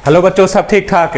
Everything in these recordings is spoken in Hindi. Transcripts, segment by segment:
हेलो बच्चों, सब ठीक ठाक।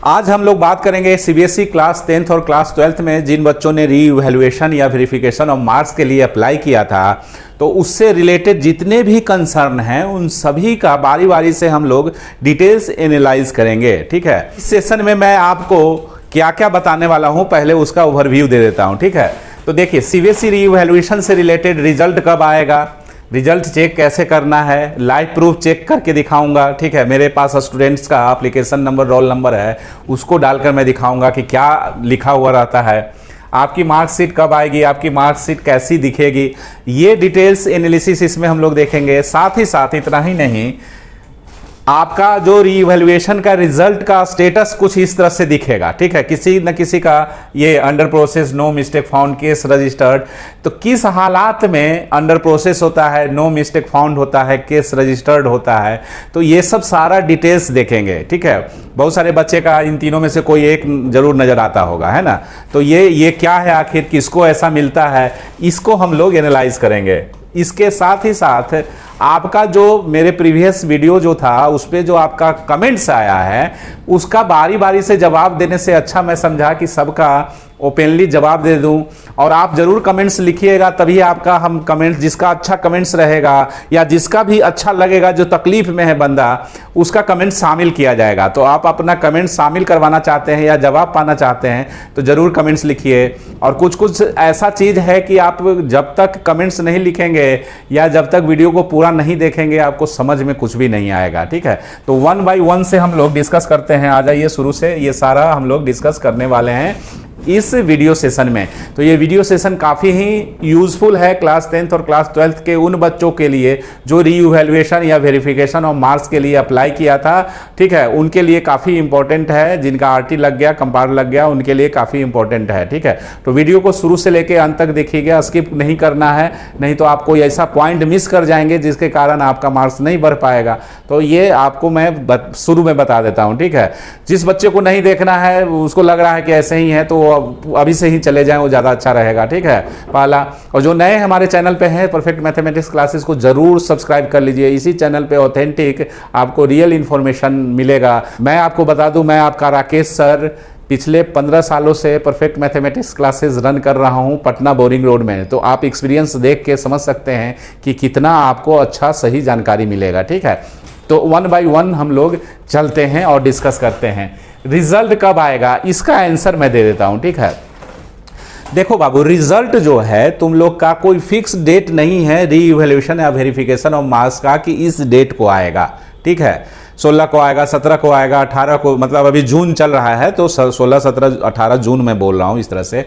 आज हम लोग बात करेंगे सीबीएसई क्लास 10th और क्लास 12th में जिन बच्चों ने री इवैल्यूएशन या वेरिफिकेशन ऑफ मार्क्स के लिए अप्लाई किया था, तो उससे रिलेटेड जितने भी कंसर्न हैं उन सभी का बारी बारी से हम लोग डिटेल्स एनालाइज करेंगे। ठीक है, इस सेशन में मैं आपको क्या क्या बताने वाला हूं, पहले उसका ओवरव्यू दे देता हूं। ठीक है, तो देखिए सीबीएसई री इवैल्यूएशन से रिलेटेड रिजल्ट कब आएगा, रिजल्ट चेक कैसे करना है, लाइव प्रूफ चेक करके दिखाऊंगा। ठीक है, मेरे पास स्टूडेंट्स का एप्लीकेशन नंबर, रोल नंबर है, उसको डालकर मैं दिखाऊंगा कि क्या लिखा हुआ रहता है। आपकी मार्कशीट कब आएगी, आपकी मार्कशीट कैसी दिखेगी, ये डिटेल्स एनालिसिस इसमें हम लोग देखेंगे। साथ ही साथ इतना ही नहीं, आपका जो रीइवैल्यूएशन का रिजल्ट का स्टेटस कुछ इस तरह से दिखेगा। ठीक है, किसी न किसी का ये under process, no mistake found, case registered, तो किस हालात में अंडर प्रोसेस होता है, नो मिस्टेक फाउंड होता है, केस रजिस्टर्ड होता है, तो ये सब सारा डिटेल्स देखेंगे। ठीक है, बहुत सारे बच्चे का इन तीनों में से कोई एक जरूर नजर आता होगा, है ना। तो ये क्या है, आखिर किसको ऐसा मिलता है, इसको हम लोग एनालाइज करेंगे। इसके साथ ही साथ आपका जो मेरे प्रीवियस वीडियो जो था उस पर जो आपका कमेंट्स आया है, उसका बारी बारी से जवाब देने से अच्छा मैं समझा कि सबका ओपनली जवाब दे दूं। और आप जरूर कमेंट्स लिखिएगा, तभी आपका हम कमेंट्स, जिसका अच्छा कमेंट्स रहेगा या जिसका भी अच्छा लगेगा, जो तकलीफ में है बंदा, उसका कमेंट शामिल किया जाएगा। तो आप अपना कमेंट शामिल करवाना चाहते हैं या जवाब पाना चाहते हैं तो जरूर कमेंट्स लिखिए। और कुछ ऐसा चीज़ है कि आप जब तक कमेंट्स नहीं लिखेंगे या जब तक वीडियो को पूरा नहीं देखेंगे, आपको समझ में कुछ भी नहीं आएगा। ठीक है, तो 1 by 1 से हम लोग डिस्कस करते हैं। आ जाइए, शुरू से ये सारा हम लोग डिस्कस करने वाले हैं इस वीडियो सेशन में। तो ये वीडियो सेशन काफ़ी ही यूजफुल है क्लास 10th और क्लास 12th के उन बच्चों के लिए जो रीइवैल्यूएशन या वेरिफिकेशन ऑफ मार्क्स के लिए अप्लाई किया था। ठीक है, उनके लिए काफ़ी इंपॉर्टेंट है। जिनका आरटी लग गया, कंपार लग गया, उनके लिए काफ़ी इंपॉर्टेंट है। ठीक है, तो वीडियो को शुरू से लेकर अंत तक देखिएगा, स्किप नहीं करना है, नहीं तो आप कोई ऐसा पॉइंट मिस कर जाएंगे जिसके कारण आपका मार्क्स नहीं बढ़ पाएगा। तो ये आपको मैं शुरू में बता देता हूँ। ठीक है, जिस बच्चे को नहीं देखना है, उसको लग रहा है कि ऐसे ही है, तो अभी से ही चले जाएं, वो ज़्यादा अच्छा रहेगा। ठीक है, पहला। और जो नए हमारे चैनल पे हैं, परफेक्ट मैथमेटिक्स क्लासेस को जरूर सब्सक्राइब कर लीजिए। इसी चैनल पे ऑथेंटिक आपको रियल इन्फॉर्मेशन मिलेगा। मैं आपको बता दूं, मैं आपका राकेश सर पिछले 15 सालों से परफेक्ट मैथमेटिक्स क्लासेस रन कर रहा हूं पटना बोरिंग रोड में। तो आप एक्सपीरियंस देख के समझ सकते हैं कि कितना आपको अच्छा सही जानकारी मिलेगा। ठीक है, तो 1 by 1 हम लोग चलते हैं और डिस्कस करते हैं। रिजल्ट कब आएगा, इसका आंसर मैं दे देता हूं। ठीक है, देखो बाबू, रिजल्ट जो है तुम लोग का कोई फिक्स डेट नहीं है रीइवैल्यूएशन या वेरिफिकेशन ऑफ मार्क्स का कि इस डेट को आएगा। ठीक है, 16 को आएगा, 17 को आएगा, 18 को, मतलब अभी जून चल रहा है तो 16, 17, 18 जून में बोल रहा हूँ, इस तरह से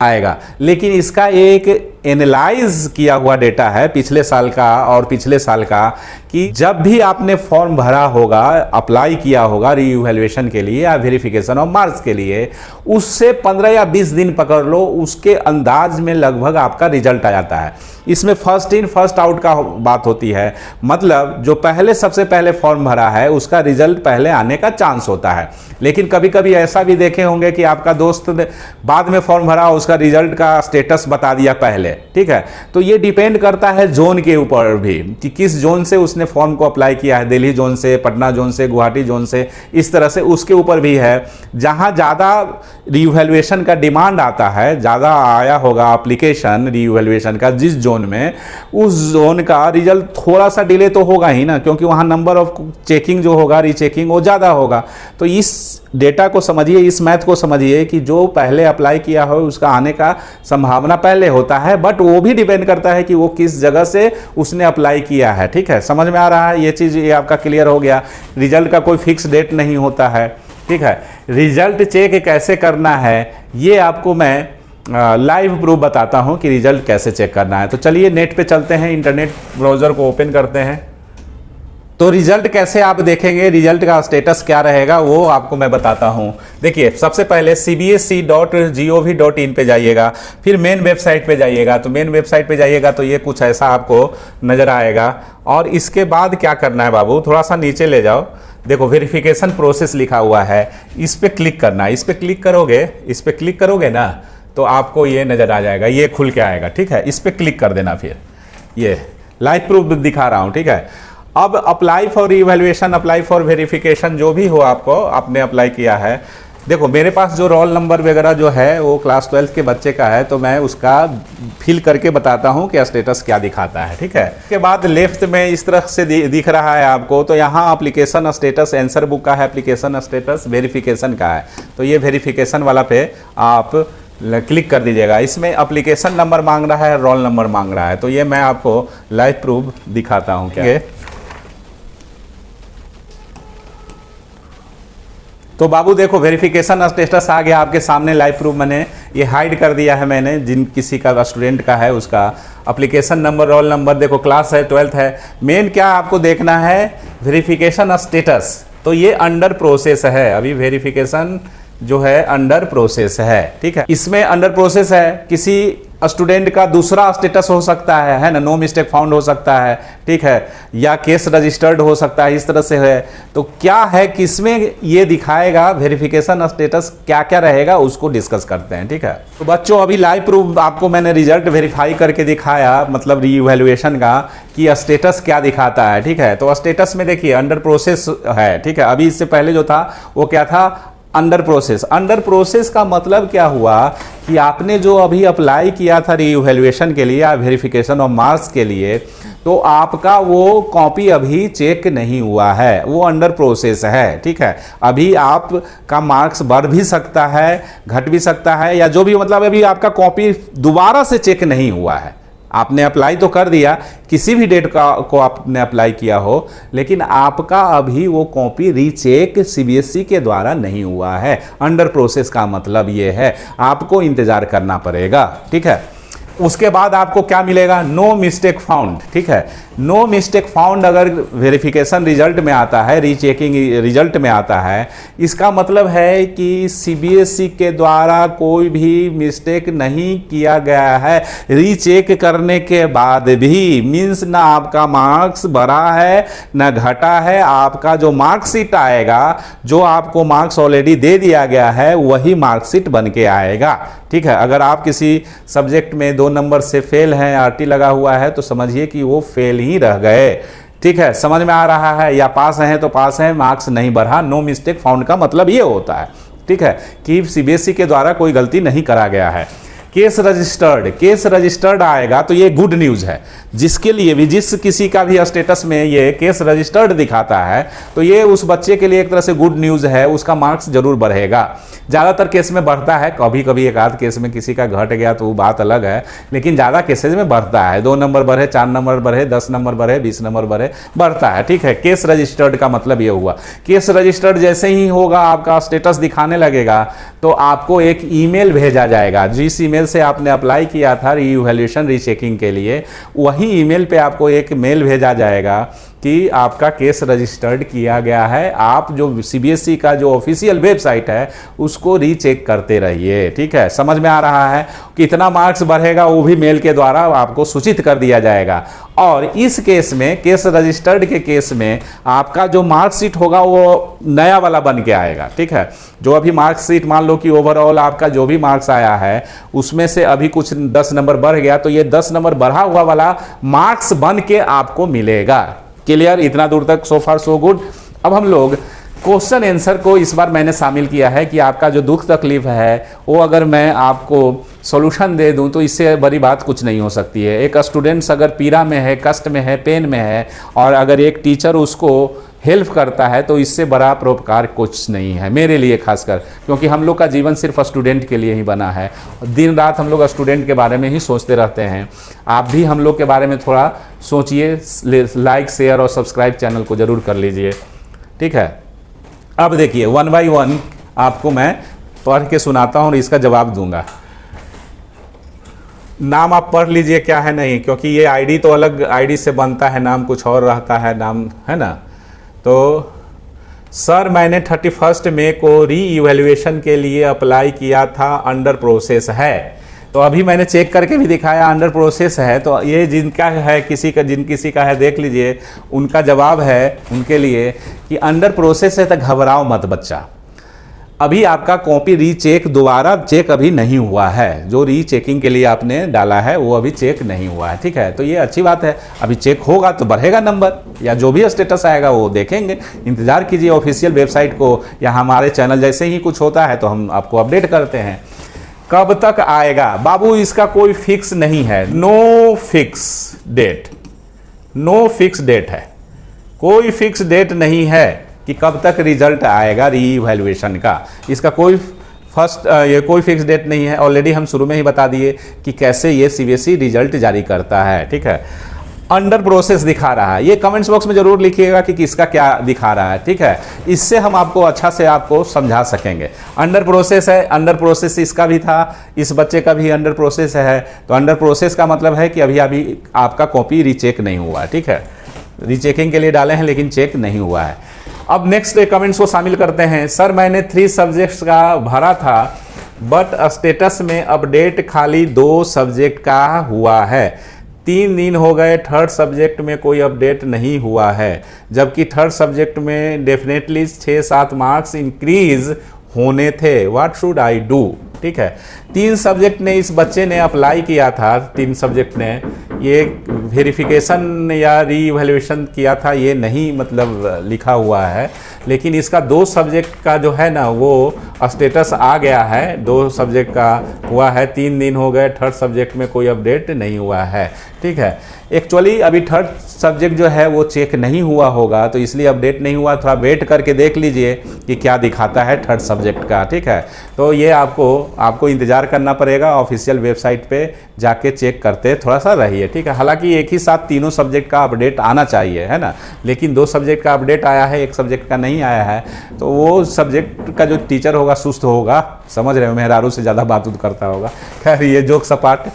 आएगा। लेकिन इसका एक एनालाइज किया हुआ डेटा है पिछले साल का और पिछले साल का, कि जब भी आपने फॉर्म भरा होगा, अप्लाई किया होगा रीइवैल्यूएशन के लिए या वेरिफिकेशन ऑफ मार्क्स के लिए, उससे 15 या 20 दिन पकड़ लो, उसके अंदाज में लगभग आपका रिजल्ट आ जाता है। इसमें फर्स्ट इन फर्स्ट आउट का बात होती है, मतलब जो पहले सबसे पहले फॉर्म भरा है उसका रिजल्ट पहले आने का चांस होता है। लेकिन कभी कभी ऐसा भी देखे होंगे कि आपका दोस्त ने बाद में फॉर्म भरा, उसका रिजल्ट का स्टेटस बता दिया पहले। ठीक है, तो ये डिपेंड करता है जोन के ऊपर भी कि किस जोन से उसने फॉर्म को अप्लाई किया है, दिल्ली जोन से, पटना जोन से, गुवाहाटी जोन से, इस तरह से उसके ऊपर भी है। जहां ज़्यादा रीइवैल्यूएशन का डिमांड आता है, ज़्यादा आया होगा एप्लीकेशन रीइवैल्यूएशन का जिस जोन में, उस जोन का रिजल्ट थोड़ा सा डिले तो होगा ही ना, क्योंकि वहां नंबर ऑफ चेकिंग जो होगा, रीचेकिंग, वो ज़्यादा होगा। तो इस डेटा को समझिए, इस मैथ को समझिए कि जो पहले अप्लाई किया हो उसका आने का संभावना पहले होता है, बट वो भी डिपेंड करता है कि वो किस जगह से उसने अप्लाई किया है। ठीक है, समझ में आ रहा है ये चीज़, ये आपका क्लियर हो गया। रिजल्ट का कोई फिक्स डेट नहीं होता है। ठीक है, रिजल्ट चेक कैसे करना है ये आपको मैं लाइव प्रूफ बताता हूं कि रिजल्ट कैसे चेक करना है। तो चलिए नेट पे चलते हैं, इंटरनेट ब्राउज़र को ओपन करते हैं। तो रिजल्ट कैसे आप देखेंगे, रिजल्ट का स्टेटस क्या रहेगा, वो आपको मैं बताता हूं। देखिए, सबसे पहले cbse.gov.in पे जाइएगा, फिर मेन वेबसाइट पे जाइएगा। तो मेन वेबसाइट पे जाइएगा तो ये कुछ ऐसा आपको नज़र आएगा। और इसके बाद क्या करना है बाबू, थोड़ा सा नीचे ले जाओ, देखो वेरिफिकेशन प्रोसेस लिखा हुआ है, इस पर क्लिक करना है। इस पर क्लिक करोगे, इस पर क्लिक करोगे ना, तो आपको ये नज़र आ जाएगा, ये खुल के आएगा। ठीक है, इस पर क्लिक कर देना, फिर ये लाइव प्रूफ दिखा रहा हूँ। ठीक है, अब apply for revaluation, apply for verification, जो भी हो आपने अप्लाई किया है। देखो मेरे पास जो रोल नंबर वगैरह जो है वो क्लास 12 के बच्चे का है, तो मैं उसका फिल करके बताता हूँ कि स्टेटस क्या दिखाता है, ठीक है। उसके बाद लेफ्ट में इस तरह से दिख रहा है आपको, तो यहाँ एप्लीकेशन स्टेटस आंसर बुक का है, एप्लीकेशन स्टेटस वेरिफिकेशन का है, तो ये वेरिफिकेशन वाला पे आप क्लिक कर दीजिएगा। इसमें एप्लीकेशन नंबर मांग रहा है, रोल नंबर मांग रहा है, तो ये मैं आपको लाइव प्रूफ दिखाता हूँ क्या। तो बाबू देखो वेरिफिकेशन स्टेटस आ गया आपके सामने, लाइव प्रूफ मैंने ये हाइड कर दिया है मैंने, जिन किसी का स्टूडेंट का है उसका एप्लीकेशन नंबर, रोल नंबर, देखो क्लास है 12th है। मेन क्या आपको देखना है वेरिफिकेशन स्टेटस, तो ये अंडर प्रोसेस है, अभी वेरिफिकेशन जो है अंडर प्रोसेस है, ठीक है। इसमें अंडर प्रोसेस है, किसी स्टूडेंट का दूसरा स्टेटस हो सकता है ना, नो मिस्टेक फाउंड हो सकता है, ठीक है, या केस रजिस्टर्ड हो सकता है, इस तरह से है। तो क्या है किसमें ये दिखाएगा वेरिफिकेशन स्टेटस क्या क्या रहेगा उसको डिस्कस करते हैं, ठीक है। तो बच्चों अभी लाइव प्रूफ आपको मैंने रिजल्ट वेरीफाई करके दिखाया, मतलब रीवैल्यूएशन का, कि स्टेटस क्या दिखाता है, ठीक है। तो स्टेटस में देखिए अंडर प्रोसेस है, ठीक है। अभी इससे पहले जो था वो क्या था, अंडर प्रोसेस। अंडर प्रोसेस का मतलब क्या हुआ कि आपने जो अभी अप्लाई किया था रीवैल्यूएशन के लिए या वेरिफिकेशन ऑफ मार्क्स के लिए, तो आपका वो कॉपी अभी चेक नहीं हुआ है, वो अंडर प्रोसेस है, ठीक है। अभी आपका मार्क्स बढ़ भी सकता है, घट भी सकता है, या जो भी, मतलब अभी आपका कॉपी दोबारा से चेक नहीं हुआ है। आपने अप्लाई तो कर दिया, किसी भी डेट को आपने अप्लाई किया हो, लेकिन आपका अभी वो कॉपी रीचेक सीबीएसई के द्वारा नहीं हुआ है। अंडर प्रोसेस का मतलब ये है, आपको इंतजार करना पड़ेगा, ठीक है। उसके बाद आपको क्या मिलेगा, नो मिस्टेक फाउंड, ठीक है। नो मिस्टेक फाउंड अगर वेरिफिकेशन रिजल्ट में आता है, रीचेकिंग रिजल्ट में आता है, इसका मतलब है कि सीबीएसई के द्वारा कोई भी मिस्टेक नहीं किया गया है। रीचेक करने के बाद भी मीन्स ना आपका मार्क्स बढ़ा है ना घटा है, आपका जो मार्कशीट आएगा, जो आपको मार्क्स ऑलरेडी दे दिया गया है वही मार्कशीट बन के आएगा, ठीक है। अगर आप किसी सब्जेक्ट में 2 नंबर से फेल हैं, आरटी लगा हुआ है, तो समझिए कि वो फेल ही रह गए, ठीक है। समझ में आ रहा है, या पास हैं तो पास हैं, मार्क्स नहीं बढ़ा। नो मिस्टेक फाउंड का मतलब ये होता है, ठीक है, कि सीबीएसई के द्वारा कोई गलती नहीं करा गया है। केस रजिस्टर्ड, केस रजिस्टर्ड आएगा तो ये गुड न्यूज़ है, जिसके लिए भी, जिस किसी का भी स्टेटस में ये केस रजिस्टर्ड दिखाता है, तो ये उस बच्चे के लिए एक तरह से गुड न्यूज़ है, उसका मार्क्स जरूर बढ़ेगा। ज़्यादातर केस में बढ़ता है, कभी कभी एक आध केस में किसी का घट गया तो वो बात अलग है, लेकिन ज़्यादा केसेज में बढ़ता है। 2 नंबर बढ़े, 4 नंबर बढ़े, 10 नंबर बढ़े, 20 नंबर बढ़े, बढ़ता है, ठीक है। केस रजिस्टर्ड का मतलब ये हुआ। केस रजिस्टर्ड जैसे ही होगा, आपका स्टेटस दिखाने लगेगा, तो आपको एक ईमेल भेजा जाएगा। जिस ईमेल से आपने अप्लाई किया था रीवैल्यूएशन रीचेकिंग के लिए, वही ईमेल पे आपको एक मेल भेजा जाएगा कि आपका केस रजिस्टर्ड किया गया है। आप जो सीबीएसई का जो ऑफिशियल वेबसाइट है उसको रीचेक करते रहिए, ठीक है। समझ में आ रहा है, कितना मार्क्स बढ़ेगा वो भी मेल के द्वारा आपको सूचित कर दिया जाएगा। और इस केस में, केस रजिस्टर्ड के केस में, आपका जो मार्कशीट होगा वो नया वाला बन के आएगा, ठीक है। जो अभी मार्कशीट, मान लो कि ओवरऑल आपका जो भी मार्क्स आया है उसमें से अभी कुछ 10 नंबर बढ़ गया, तो ये 10 नंबर बढ़ा हुआ वाला मार्क्स बन के आपको मिलेगा। क्लियर, इतना दूर तक सो फार सो गुड। अब हम लोग क्वेश्चन आंसर को इस बार मैंने शामिल किया है कि आपका जो दुख तकलीफ है वो अगर मैं आपको सॉल्यूशन दे दूं तो इससे बड़ी बात कुछ नहीं हो सकती है। एक स्टूडेंट्स अगर पीड़ा में है, कष्ट में है, पेन में है, और अगर एक टीचर उसको हेल्प करता है, तो इससे बड़ा परोपकार कुछ नहीं है मेरे लिए खासकर, क्योंकि हम लोग का जीवन सिर्फ स्टूडेंट के लिए ही बना है। दिन रात हम लोग स्टूडेंट के बारे में ही सोचते रहते हैं। आप भी हम लोग के बारे में थोड़ा सोचिए, लाइक, शेयर और सब्सक्राइब चैनल को ज़रूर कर लीजिए, ठीक है। अब देखिए 1 बाय 1 आपको मैं पढ़ के सुनाता हूँ और इसका जवाब दूंगा। नाम आप पढ़ लीजिए क्या है नहीं, क्योंकि ये आईडी तो अलग आईडी से बनता है, नाम कुछ और रहता है, नाम है ना। तो सर मैंने 31 मई को री इवैल्यूएशन के लिए अप्लाई किया था, अंडर प्रोसेस है। तो अभी मैंने चेक करके भी दिखाया अंडर प्रोसेस है। तो ये जिनका है, किसी का है, देख लीजिए, उनका जवाब है उनके लिए कि अंडर प्रोसेस है तो घबराओ मत बच्चा। अभी आपका कॉपी रीचेक दोबारा चेक अभी नहीं हुआ है, जो रीचेकिंग के लिए आपने डाला है वो अभी चेक नहीं हुआ है, ठीक है। तो ये अच्छी बात है, अभी चेक होगा तो बढ़ेगा नंबर, या जो भी स्टेटस आएगा वो देखेंगे। इंतज़ार कीजिए ऑफिशियल वेबसाइट को, या हमारे चैनल जैसे ही कुछ होता है तो हम आपको अपडेट करते हैं। कब तक आएगा बाबू, इसका कोई फिक्स नहीं है, no fix date, no fix date है, कोई फिक्स डेट नहीं है कि कब तक रिजल्ट आएगा रीइवैल्यूएशन का। इसका कोई ये कोई फिक्स डेट नहीं है। ऑलरेडी हम शुरू में ही बता दिए कि कैसे ये सीबीएसई रिजल्ट जारी करता है, ठीक है। अंडर प्रोसेस दिखा रहा है, ये कमेंट्स बॉक्स में जरूर लिखिएगा कि किसका क्या दिखा रहा है, ठीक है। इससे हम आपको अच्छा से आपको समझा सकेंगे। अंडर प्रोसेस है, अंडर प्रोसेस इसका भी था, इस बच्चे का भी अंडर प्रोसेस है। तो अंडर प्रोसेस का मतलब है कि अभी आपका कॉपी रीचेक नहीं हुआ है, ठीक है। रीचेकिंग के लिए डाले हैं लेकिन चेक नहीं हुआ है। अब नेक्स्ट कमेंट्स को शामिल करते हैं। सर मैंने 3 सब्जेक्ट्स का भरा था बट स्टेटस में अपडेट खाली 2 सब्जेक्ट का हुआ है। 3 दिन हो गए, थर्ड सब्जेक्ट में कोई अपडेट नहीं हुआ है, जबकि थर्ड सब्जेक्ट में डेफिनेटली 6-7 मार्क्स इंक्रीज होने थे। व्हाट शुड आई डू, ठीक है। 3 सब्जेक्ट ने इस बच्चे ने अप्लाई किया था, 3 सब्जेक्ट ने ये वेरिफिकेशन या रीइवैल्यूएशन किया था, ये नहीं मतलब लिखा हुआ है, लेकिन इसका 2 सब्जेक्ट का जो है ना वो स्टेटस आ गया है, 2 सब्जेक्ट का हुआ है। 3 दिन हो गए, थर्ड सब्जेक्ट में कोई अपडेट नहीं हुआ है, ठीक है। एक्चुअली अभी थर्ड सब्जेक्ट जो है वो चेक नहीं हुआ होगा, तो इसलिए अपडेट नहीं हुआ। थोड़ा वेट करके देख लीजिए कि क्या दिखाता है थर्ड सब्जेक्ट का, ठीक है। तो ये आपको इंतज़ार करना पड़ेगा, ऑफिशियल वेबसाइट पे जाके चेक करते थोड़ा सा रहिए, ठीक है। हालांकि एक ही साथ तीनों सब्जेक्ट का अपडेट आना चाहिए, है ना, लेकिन 2 सब्जेक्ट का अपडेट आया है, 1 सब्जेक्ट का नहीं आया है। तो वो सब्जेक्ट का जो टीचर होगा सुस्त होगा, समझ रहे हो, मेहरारू से ज़्यादा बात करता होगा। खैर ये जोक सपाट।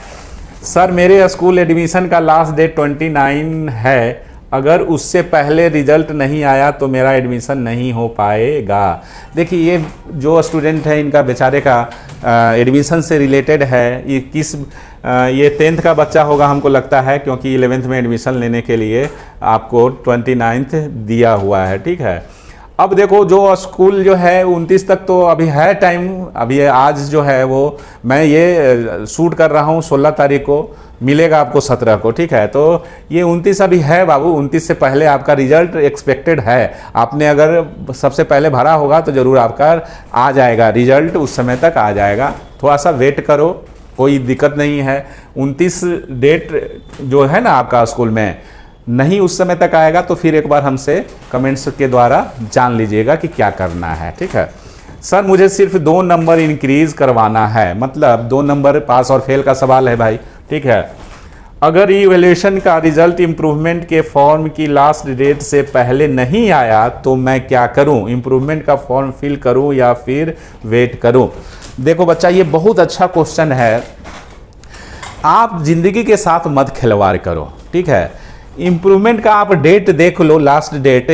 सर मेरे स्कूल एडमिशन का लास्ट डेट 29 है, अगर उससे पहले रिजल्ट नहीं आया तो मेरा एडमिशन नहीं हो पाएगा। देखिए ये जो स्टूडेंट है इनका बेचारे का एडमिशन से रिलेटेड है, ये 10th का बच्चा होगा हमको लगता है, क्योंकि 11th में एडमिशन लेने के लिए आपको 29 दिया हुआ है, ठीक है। अब देखो जो स्कूल जो है 29 तक तो अभी है टाइम, अभी आज जो है वो मैं ये शूट कर रहा हूँ 16 तारीख को, मिलेगा आपको 17 को, ठीक है। तो ये 29 अभी है बाबू, 29 से पहले आपका रिजल्ट एक्सपेक्टेड है। आपने अगर सबसे पहले भरा होगा तो ज़रूर आपका आ जाएगा रिजल्ट, उस समय तक आ जाएगा। थोड़ा सा वेट करो, कोई दिक्कत नहीं है। 29 डेट जो है ना आपका स्कूल में नहीं उस समय तक आएगा तो फिर एक बार हमसे कमेंट्स के द्वारा जान लीजिएगा कि क्या करना है, ठीक है। सर मुझे सिर्फ 2 नंबर इंक्रीज करवाना है, मतलब 2 नंबर पास और फेल का सवाल है भाई, ठीक है। अगर इवैल्यूएशन का रिजल्ट इम्प्रूवमेंट के फॉर्म की लास्ट डेट से पहले नहीं आया तो मैं क्या करूं? इम्प्रूवमेंट का फॉर्म फिल करूं या फिर वेट करूं? देखो बच्चा, ये बहुत अच्छा क्वेश्चन है। आप जिंदगी के साथ मत खिलवाड़ करो, ठीक है। इम्प्रूवमेंट का आप डेट देख लो, लास्ट डेट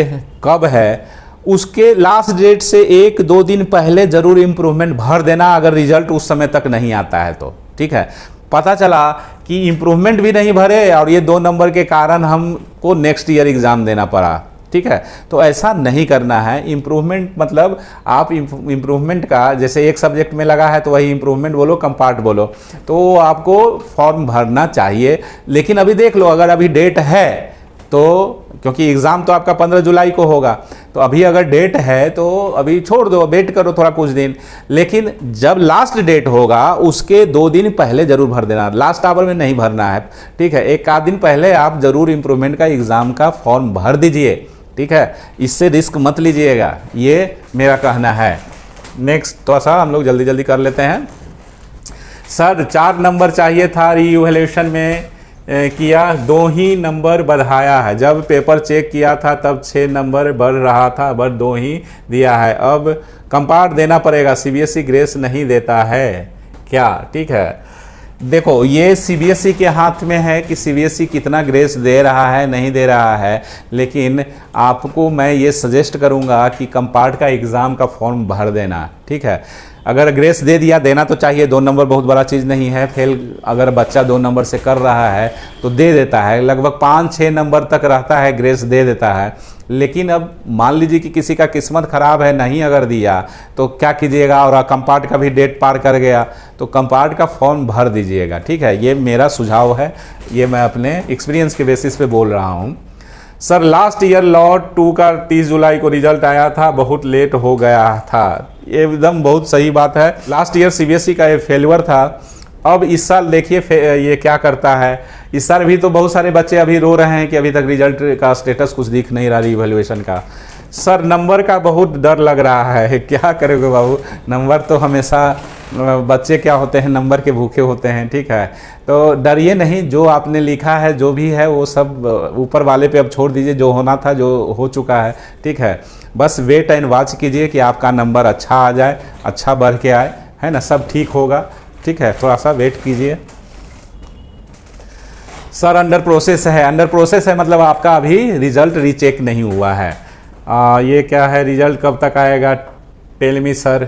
कब है, उसके लास्ट डेट से 1-2 दिन पहले जरूर इम्प्रूवमेंट भर देना, अगर रिजल्ट उस समय तक नहीं आता है तो, ठीक है। पता चला कि इम्प्रूवमेंट भी नहीं भरे और ये 2 नंबर के कारण हमको नेक्स्ट ईयर एग्ज़ाम देना पड़ा, ठीक है। तो ऐसा नहीं करना है। इम्प्रूवमेंट मतलब आप इम्प्रूवमेंट का जैसे एक सब्जेक्ट में लगा है तो वही इम्प्रूवमेंट बोलो, कंपार्ट बोलो, तो आपको फॉर्म भरना चाहिए। लेकिन अभी देख लो, अगर अभी डेट है तो, क्योंकि एग्ज़ाम तो आपका 15 जुलाई को होगा, तो अभी अगर डेट है तो अभी छोड़ दो, वेट करो थोड़ा कुछ दिन। लेकिन जब लास्ट डेट होगा उसके 2 दिन पहले जरूर भर देना, लास्ट आवर में नहीं भरना है, ठीक है। 1 दिन पहले आप जरूर इम्प्रूवमेंट का एग्ज़ाम का फॉर्म भर दीजिए, ठीक है। इससे रिस्क मत लीजिएगा, ये मेरा कहना है। नेक्स्ट थोड़ा सा हम लोग जल्दी जल्दी कर लेते हैं। सर 4 नंबर चाहिए था, रीइवैल्यूएशन में किया 2 ही नंबर बढ़ाया है, जब पेपर चेक किया था तब 6 नंबर बढ़ रहा था, बस 2 ही दिया है। अब कंपार्ट देना पड़ेगा, सीबीएसई ग्रेस नहीं देता है क्या? ठीक है, देखो ये सीबीएसई के हाथ में है कि सीबीएसई कितना ग्रेस दे रहा है नहीं दे रहा है, लेकिन आपको मैं ये सजेस्ट करूँगा कि कंपार्ट का एग्ज़ाम का फॉर्म भर देना, ठीक है। अगर ग्रेस दे दिया, देना तो चाहिए, 2 नंबर बहुत बड़ा चीज़ नहीं है। फेल अगर बच्चा 2 नंबर से कर रहा है तो दे देता है, लगभग 5-6 नंबर तक रहता है, ग्रेस दे देता है। लेकिन अब मान लीजिए कि किसी का किस्मत ख़राब है, नहीं अगर दिया तो क्या कीजिएगा, और कंपार्ट का भी डेट पार कर गया तो कंपार्ट का फॉर्म भर दीजिएगा, ठीक है। ये मेरा सुझाव है, ये मैं अपने एक्सपीरियंस के बेसिस पे बोल रहा हूँ। सर लास्ट ईयर लॉट 2 का 30 जुलाई को रिजल्ट आया था, बहुत लेट हो गया था। ये एकदम बहुत सही बात है। लास्ट ईयर सीबीएसई का ये फेल्यूर था। अब इस साल देखिए ये क्या करता है। इस साल भी तो बहुत सारे बच्चे अभी रो रहे हैं कि अभी तक रिजल्ट का स्टेटस कुछ दिख नहीं रहा, रिवैल्यूएशन का। सर नंबर का बहुत डर लग रहा है, क्या करोगे बाबू, नंबर तो हमेशा बच्चे क्या होते हैं, नंबर के भूखे होते हैं, ठीक है। तो डरिए नहीं, जो आपने लिखा है जो भी है वो सब ऊपर वाले पे अब छोड़ दीजिए, जो होना था जो हो चुका है, ठीक है। बस वेट एंड वॉच कीजिए कि आपका नंबर अच्छा आ जाए, अच्छा बढ़ के आए, है ना, सब ठीक होगा, ठीक है। थोड़ा सा वेट कीजिए। सर अंडर प्रोसेस है, अंडर प्रोसेस है मतलब आपका अभी रिजल्ट रीचेक नहीं हुआ है। ये क्या है, रिजल्ट कब तक आएगा, टेल मी सर।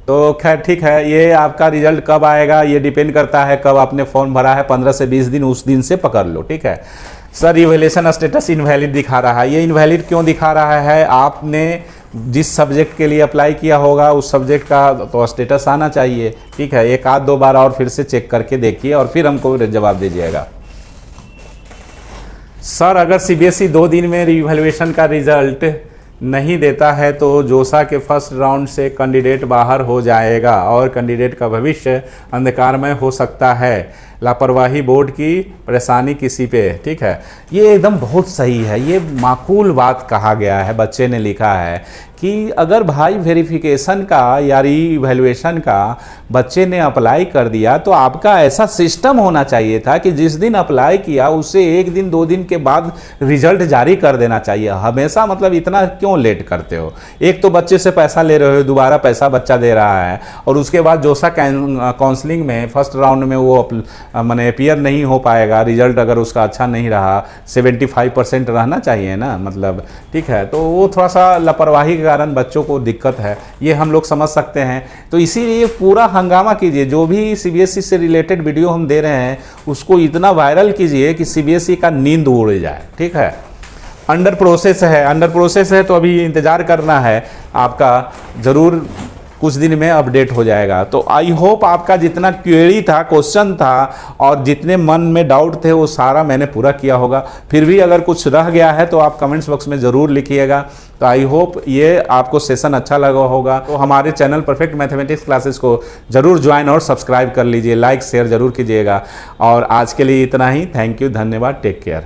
तो खैर ठीक है, ये आपका रिजल्ट कब आएगा ये डिपेंड करता है कब आपने फॉर्म भरा है, 15 से 20 दिन, उस दिन से पकड़ लो, ठीक है। सर रिवैल्यूएशन स्टेटस इनवैलिड दिखा रहा है, ये इनवैलिड क्यों दिखा रहा है, आपने जिस सब्जेक्ट के लिए अप्लाई किया होगा उस सब्जेक्ट का तो स्टेटस आना चाहिए, ठीक है। 1-2 बार और फिर से चेक करके देखिए और फिर हमको जवाब दीजिएगा। सर अगर सीबीएसई 2 दिन में रिवैल्यूएशन का रिजल्ट नहीं देता है तो जोसा के फर्स्ट राउंड से कैंडिडेट बाहर हो जाएगा और कैंडिडेट का भविष्य अंधकारमय हो सकता है। लापरवाही बोर्ड की परेशानी किसी पे, ठीक है। ये एकदम बहुत सही है, ये माकूल बात कहा गया है, बच्चे ने लिखा है कि अगर भाई वेरिफिकेशन का या रीवैल्यूएशन का बच्चे ने अप्लाई कर दिया तो आपका ऐसा सिस्टम होना चाहिए था कि जिस दिन अप्लाई किया उससे 1 दिन 2 दिन के बाद रिजल्ट जारी कर देना चाहिए। हमेशा मतलब इतना क्यों लेट करते हो, एक तो बच्चे से पैसा ले रहे हो, दोबारा पैसा बच्चा दे रहा है, और उसके बाद जोसा काउंसलिंग में फर्स्ट राउंड में वो माने अपीयर नहीं हो पाएगा, रिजल्ट अगर उसका अच्छा नहीं रहा, 75% रहना चाहिए ना, मतलब ठीक है। तो वो थोड़ा सा लापरवाही के कारण बच्चों को दिक्कत है, ये हम लोग समझ सकते हैं। तो इसीलिए पूरा हंगामा कीजिए, जो भी सीबीएसई से रिलेटेड वीडियो हम दे रहे हैं उसको इतना वायरल कीजिए कि सीबीएसई का नींद उड़ जाए, ठीक है। अंडर प्रोसेस है, अंडर प्रोसेस है तो अभी इंतज़ार करना है आपका, ज़रूर कुछ दिन में अपडेट हो जाएगा। तो आई होप आपका जितना क्वेरी था, क्वेश्चन था और जितने मन में डाउट थे वो सारा मैंने पूरा किया होगा। फिर भी अगर कुछ रह गया है तो आप कमेंट्स बॉक्स में ज़रूर लिखिएगा। तो आई होप ये आपको सेशन अच्छा लगा होगा। तो हमारे चैनल परफेक्ट मैथमेटिक्स क्लासेस को ज़रूर ज्वाइन और सब्सक्राइब कर लीजिए, लाइक शेयर ज़रूर कीजिएगा। और आज के लिए इतना ही, थैंक यू, धन्यवाद, टेक केयर।